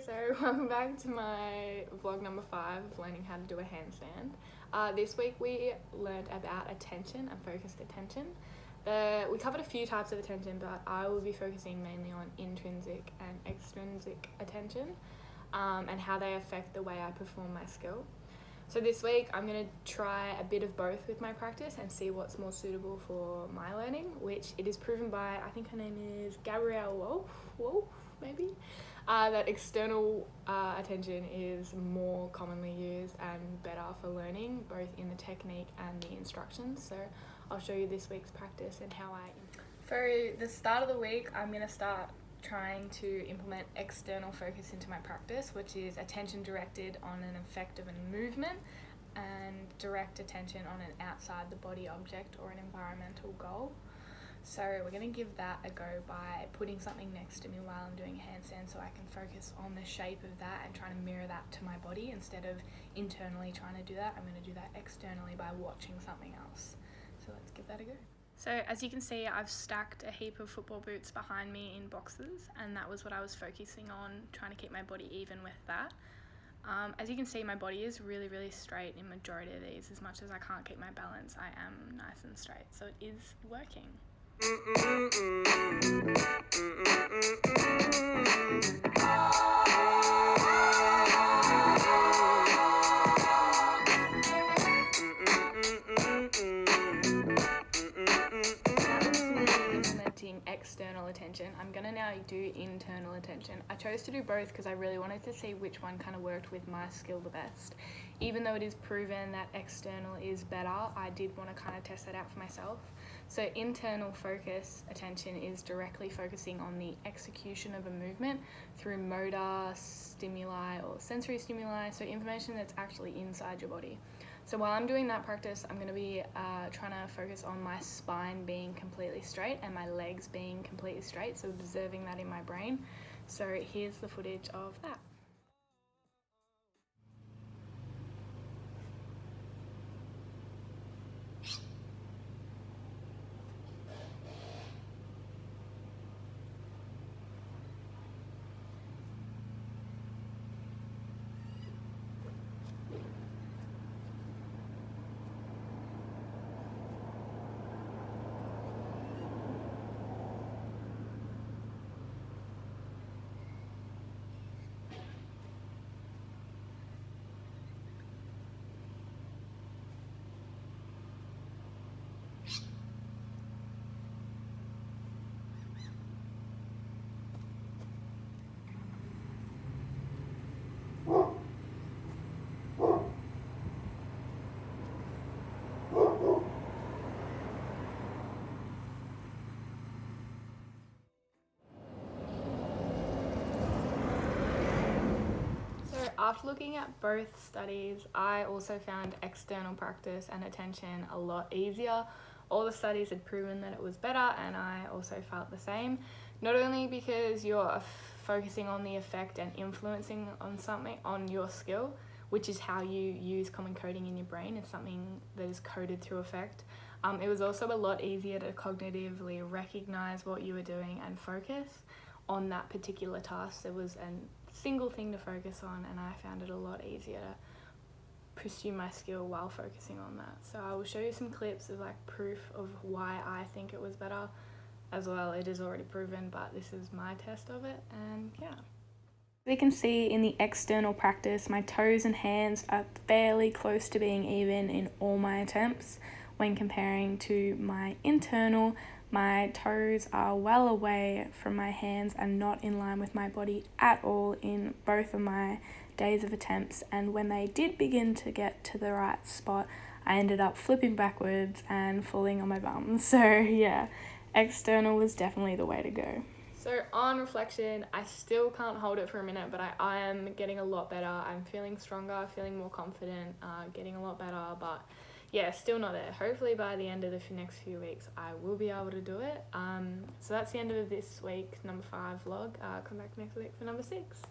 So welcome back to my vlog number 5 of learning how to do a handstand. This week we learned about attention and focused attention. We covered a few types of attention, but I will be focusing mainly on intrinsic and extrinsic attention and how they affect the way I perform my skill. So this week I'm going to try a bit of both with my practice and see what's more suitable for my learning, which it is proven by, I think her name is Gabrielle Wolf maybe, that external attention is more commonly used and better for learning, both in the technique and the instructions. So I'll show you this week's practice and how For the start of the week, I'm going to start trying to implement external focus into my practice, which is attention directed on an effect of a movement and direct attention on an outside the body object or an environmental goal. So we're going to give that a go by putting something next to me while I'm doing a handstand so I can focus on the shape of that and trying to mirror that to my body instead of internally trying to do that. I'm going to do that externally by watching something else. So let's give that a go. So as you can see, I've stacked a heap of football boots behind me in boxes, and that was what I was focusing on, trying to keep my body even with that. As you can see, my body is really straight in majority of these. As much as I can't keep my balance, I am nice and straight, so it is working. External attention. I'm gonna now do internal attention. I chose to do both because I really wanted to see which one kind of worked with my skill the best. Even though it is proven that external is better, I did want to kind of test that out for myself. So internal focus attention is directly focusing on the execution of a movement through motor stimuli or sensory stimuli, so information that's actually inside your body. So while I'm doing that practice, I'm going to be trying to focus on my spine being completely straight and my legs being completely straight, so observing that in my brain. So here's the footage of that. After looking at both studies, I also found external practice and attention a lot easier. All the studies had proven that it was better, and I also felt the same. Not only because you're focusing on the effect and influencing on something, on your skill, which is how you use common coding in your brain. It's something that is coded through effect. It was also a lot easier to cognitively recognize what you were doing and focus on that particular task. There was a single thing to focus on, and I found it a lot easier to pursue my skill while focusing on that. So I will show you some clips of like proof of why I think it was better as well. It is already proven, but this is my test of it, and yeah. We can see in the external practice, my toes and hands are fairly close to being even in all my attempts. When comparing to my internal, my toes are well away from my hands and not in line with my body at all in both of my days of attempts. And when they did begin to get to the right spot, I ended up flipping backwards and falling on my bum. So yeah, external was definitely the way to go. So on reflection, I still can't hold it for a minute, but I am getting a lot better. I'm feeling stronger, feeling more confident, getting a lot better, but yeah, still not there. Hopefully by the end of the next few weeks, I will be able to do it. So that's the end of this week, number 5 vlog. Come back next week for number 6.